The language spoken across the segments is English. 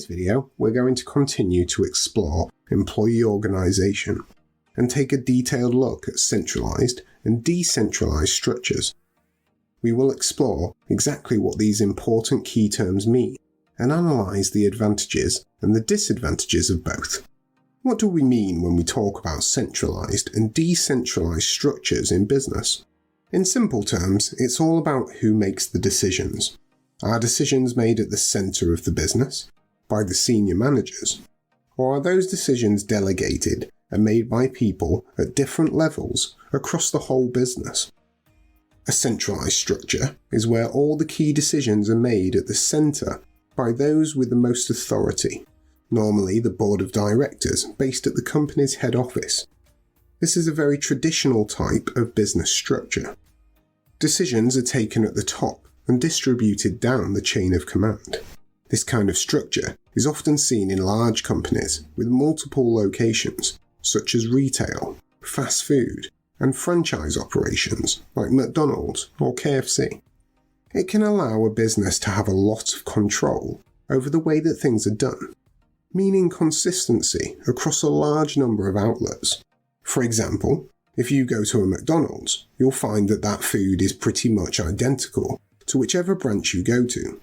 this video, we're going to continue to explore employee organisation and take a detailed look at centralised and decentralised structures. We will explore exactly what these important key terms mean and analyse the advantages and the disadvantages of both. What do we mean when we talk about centralised and decentralised structures in business? In simple terms, it's all about who makes the decisions. Are decisions made at the centre of the business, by the senior managers, or are those decisions delegated and made by people at different levels across the whole business? A centralised structure is where all the key decisions are made at the centre by those with the most authority, normally the board of directors based at the company's head office. This is a very traditional type of business structure. Decisions are taken at the top and distributed down the chain of command. This kind of structure is often seen in large companies with multiple locations, such as retail, fast food, and franchise operations like McDonald's or KFC. It can allow a business to have a lot of control over the way that things are done, meaning consistency across a large number of outlets. For example, if you go to a McDonald's, you'll find that that food is pretty much identical to whichever branch you go to,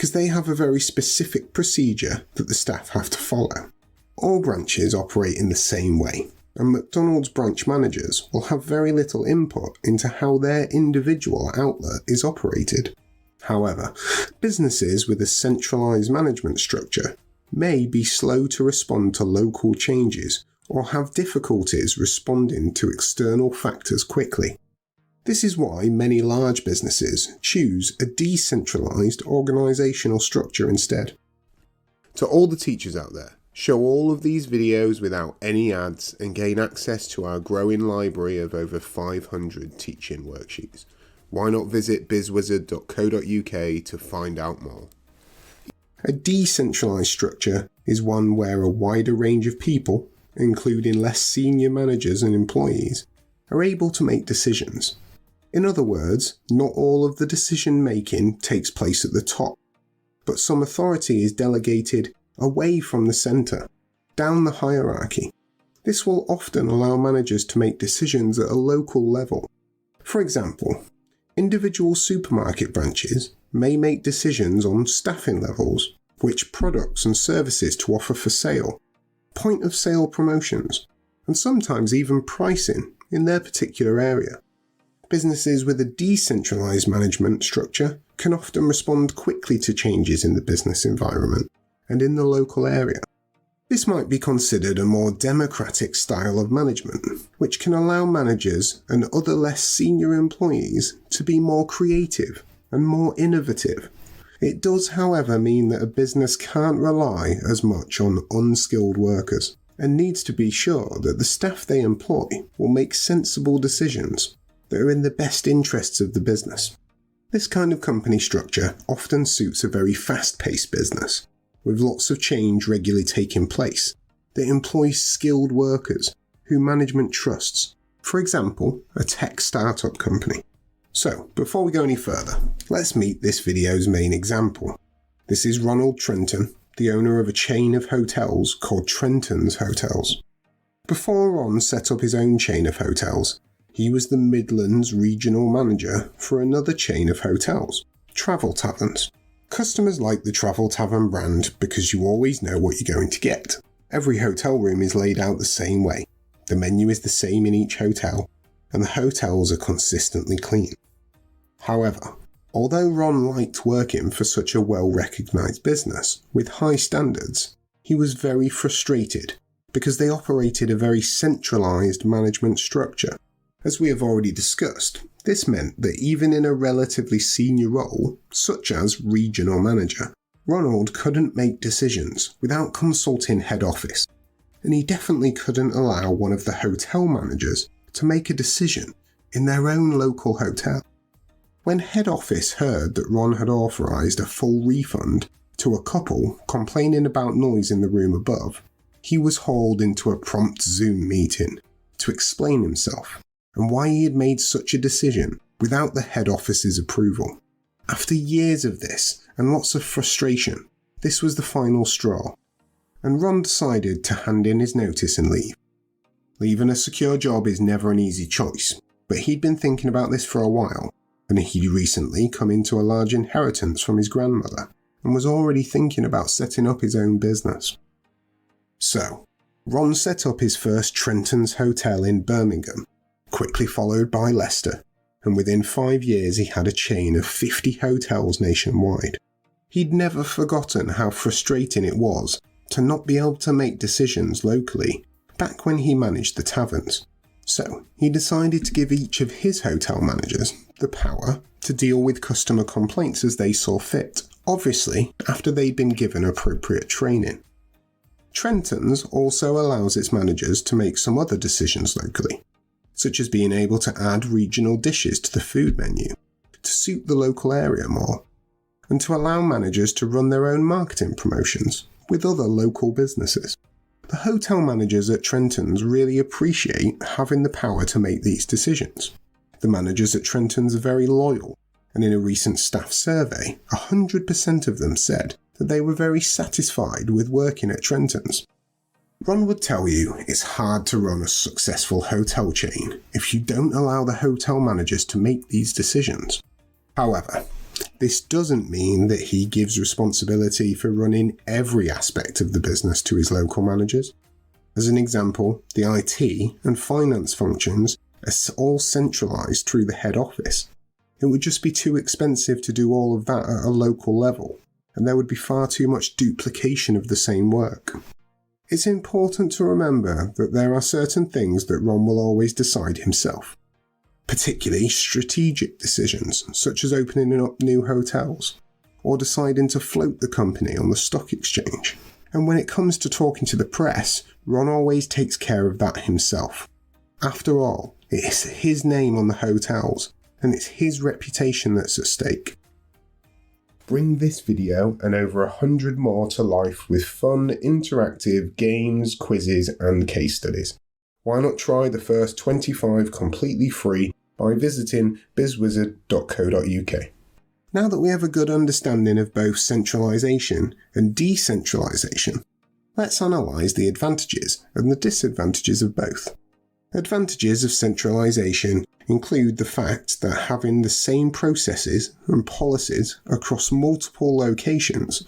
because they have a very specific procedure that the staff have to follow. All branches operate in the same way, and McDonald's branch managers will have very little input into how their individual outlet is operated. However, businesses with a centralised management structure may be slow to respond to local changes or have difficulties responding to external factors quickly. This is why many large businesses choose a decentralised organisational structure instead. To all the teachers out there, show all of these videos without any ads and gain access to our growing library of over 500 teaching worksheets. Why not visit BizzWizard.co.uk to find out more? A decentralised structure is one where a wider range of people, including less senior managers and employees, are able to make decisions. In other words, not all of the decision making takes place at the top, but some authority is delegated away from the centre, down the hierarchy. This will often allow managers to make decisions at a local level. For example, individual supermarket branches may make decisions on staffing levels, which products and services to offer for sale, point of sale promotions, and sometimes even pricing in their particular area. Businesses with a decentralised management structure can often respond quickly to changes in the business environment and in the local area. This might be considered a more democratic style of management, which can allow managers and other less senior employees to be more creative and more innovative. It does, however, mean that a business can't rely as much on unskilled workers and needs to be sure that the staff they employ will make sensible decisions that are in the best interests of the business. This kind of company structure often suits a very fast-paced business, with lots of change regularly taking place, that employs skilled workers who management trusts, for example, a tech startup company. So, before we go any further, let's meet this video's main example. This is Ron Trenton, the owner of a chain of hotels called Trenton's Hotels. Before Ron set up his own chain of hotels, he was the Midlands regional manager for another chain of hotels, Travel Taverns. Customers like the Travel Tavern brand because you always know what you're going to get. Every hotel room is laid out the same way, the menu is the same in each hotel, and the hotels are consistently clean. However, although Ron liked working for such a well-recognised business with high standards, he was very frustrated because they operated a very centralised management structure. As we have already discussed, this meant that even in a relatively senior role, such as regional manager, Ronald couldn't make decisions without consulting head office, and he definitely couldn't allow one of the hotel managers to make a decision in their own local hotel. When head office heard that Ron had authorised a full refund to a couple complaining about noise in the room above, he was hauled into a prompt Zoom meeting to explain himself and why he had made such a decision without the head office's approval. After years of this and lots of frustration, This was the final straw, and Ron decided to hand in his notice and leave. Leaving a secure job is never an easy choice, but he'd been thinking about this for a while, and he'd recently come into a large inheritance from his grandmother, and was already thinking about setting up his own business. So, Ron set up his first Trenton's Hotel in Birmingham, quickly followed by Leicester, and within 5 years he had a chain of 50 hotels nationwide. He'd never forgotten how frustrating it was to not be able to make decisions locally back when he managed the taverns. So he decided to give each of his hotel managers the power to deal with customer complaints as they saw fit, obviously after they'd been given appropriate training. Trenton's also allows its managers to make some other decisions locally, such as being able to add regional dishes to the food menu to suit the local area more, and to allow managers to run their own marketing promotions with other local businesses. The hotel managers at Trenton's really appreciate having the power to make these decisions. The managers at Trenton's are very loyal, and in a recent staff survey, 100% of them said that they were very satisfied with working at Trenton's. Ron would tell you it's hard to run a successful hotel chain if you don't allow the hotel managers to make these decisions. However, this doesn't mean that he gives responsibility for running every aspect of the business to his local managers. As an example, the IT and finance functions are all centralised through the head office. It would just be too expensive to do all of that at a local level, and there would be far too much duplication of the same work. It's important to remember that there are certain things that Ron will always decide himself, particularly strategic decisions such as opening up new hotels or deciding to float the company on the stock exchange. And when it comes to talking to the press, Ron always takes care of that himself. After all, it's his name on the hotels, and it's his reputation that's at stake. Bring this video and over 100 more to life with fun, interactive games, quizzes, and case studies. Why not try the first 25 completely free by visiting BizzWizard.co.uk. Now that we have a good understanding of both centralisation and decentralisation, let's analyse the advantages and the disadvantages of both. Advantages of centralisation include the fact that having the same processes and policies across multiple locations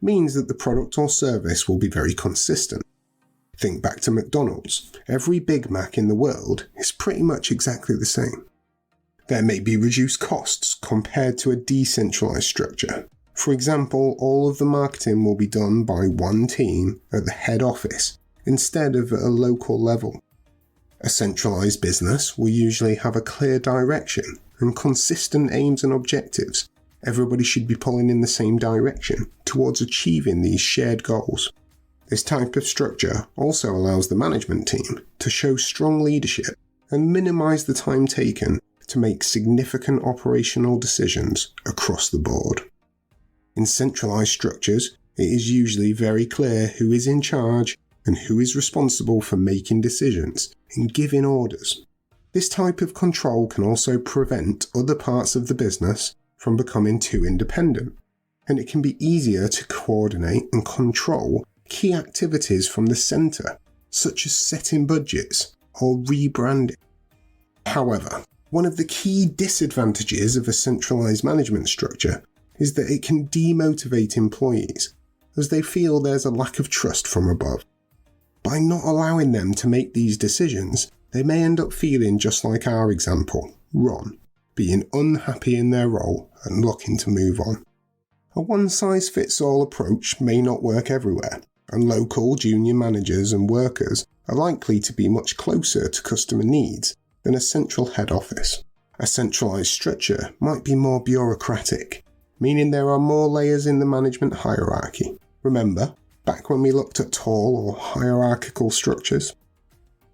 means that the product or service will be very consistent. Think back to McDonald's. Every Big Mac in the world is pretty much exactly the same. There may be reduced costs compared to a decentralised structure. For example, all of the marketing will be done by one team at the head office instead of at a local level. A centralised business will usually have a clear direction and consistent aims and objectives. Everybody should be pulling in the same direction towards achieving these shared goals. This type of structure also allows the management team to show strong leadership and minimise the time taken to make significant operational decisions across the board. In centralised structures, it is usually very clear who is in charge and who is responsible for making decisions and giving orders. This type of control can also prevent other parts of the business from becoming too independent, and it can be easier to coordinate and control key activities from the centre, such as setting budgets or rebranding. However, one of the key disadvantages of a centralised management structure is that it can demotivate employees, as they feel there's a lack of trust from above. By not allowing them to make these decisions, they may end up feeling just like our example, Ron, being unhappy in their role and looking to move on. A one-size-fits-all approach may not work everywhere, and local junior managers and workers are likely to be much closer to customer needs than a central head office. A centralised structure might be more bureaucratic, meaning there are more layers in the management hierarchy. Remember, back when we looked at tall or hierarchical structures?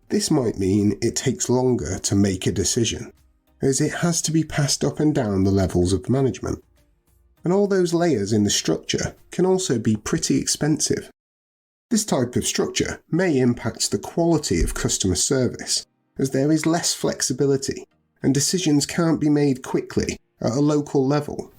This might mean it takes longer to make a decision, as it has to be passed up and down the levels of management. And all those layers in the structure can also be pretty expensive. This type of structure may impact the quality of customer service, as there is less flexibility and decisions can't be made quickly at a local level,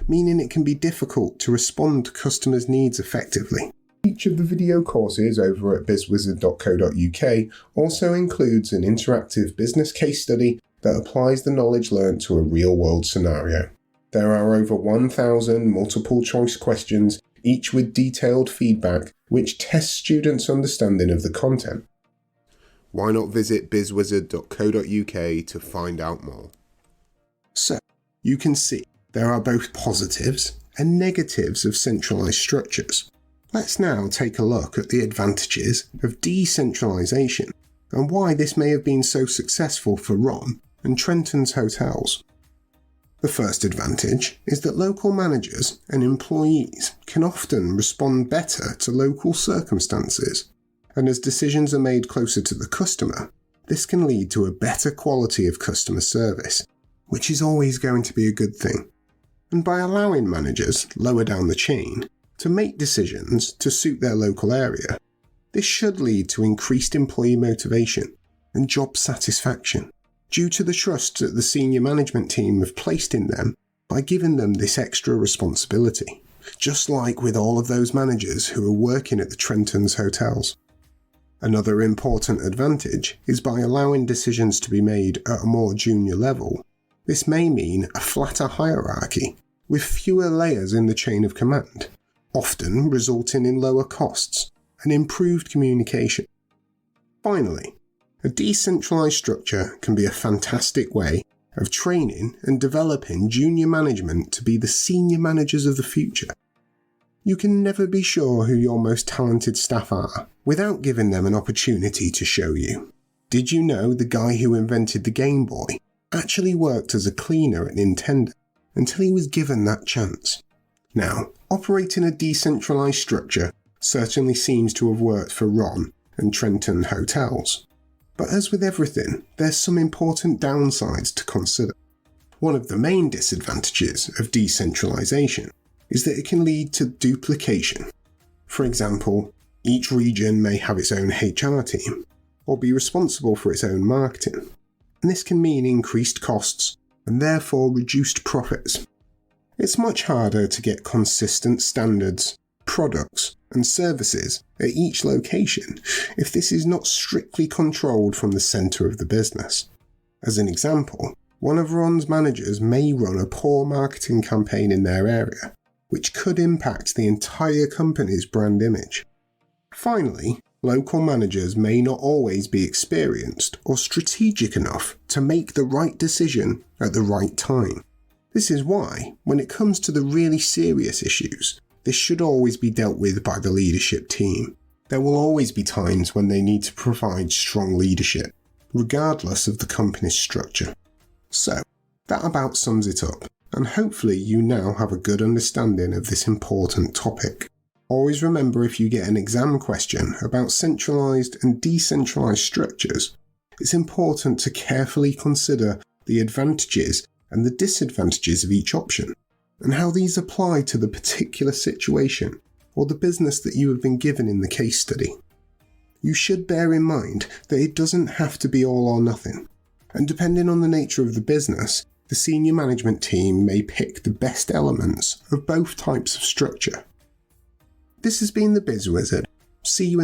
meaning it can be difficult to respond to customers' needs effectively. Each of the video courses over at BizzWizard.co.uk also includes an interactive business case study that applies the knowledge learnt to a real-world scenario. There are over 1,000 multiple-choice questions, each with detailed feedback, which tests students' understanding of the content. Why not visit BizzWizard.co.uk to find out more? So, you can see there are both positives and negatives of centralised structures. Let's now take a look at the advantages of decentralisation and why this may have been so successful for Ron and Trenton's hotels. The first advantage is that local managers and employees can often respond better to local circumstances, and as decisions are made closer to the customer, this can lead to a better quality of customer service, which is always going to be a good thing. And by allowing managers lower down the chain to make decisions to suit their local area, this should lead to increased employee motivation and job satisfaction, due to the trust that the senior management team have placed in them by giving them this extra responsibility, just like with all of those managers who are working at the Trenton's hotels. Another important advantage is by allowing decisions to be made at a more junior level. This may mean a flatter hierarchy, with fewer layers in the chain of command, often resulting in lower costs and improved communication. Finally, a decentralised structure can be a fantastic way of training and developing junior management to be the senior managers of the future. You can never be sure who your most talented staff are without giving them an opportunity to show you. Did you know the guy who invented the Game Boy actually worked as a cleaner at Nintendo until he was given that chance? Now, operating a decentralised structure certainly seems to have worked for Ron and Trenton hotels. But as with everything, there's some important downsides to consider. One of the main disadvantages of decentralisation is that it can lead to duplication. For example, each region may have its own HR team, or be responsible for its own marketing, and this can mean increased costs and therefore reduced profits. It's much harder to get consistent standards, products, and services at each location if this is not strictly controlled from the centre of the business. As an example, one of Ron's managers may run a poor marketing campaign in their area, which could impact the entire company's brand image. Finally, local managers may not always be experienced or strategic enough to make the right decision at the right time. This is why, when it comes to the really serious issues, this should always be dealt with by the leadership team. There will always be times when they need to provide strong leadership, regardless of the company's structure. So, that about sums it up, and hopefully you now have a good understanding of this important topic. Always remember, if you get an exam question about centralised and decentralised structures, it's important to carefully consider the advantages and the disadvantages of each option, and how these apply to the particular situation or the business that you have been given in the case study. You should bear in mind that it doesn't have to be all or nothing, and depending on the nature of the business, the senior management team may pick the best elements of both types of structure. This has been the BizzWizard. See you in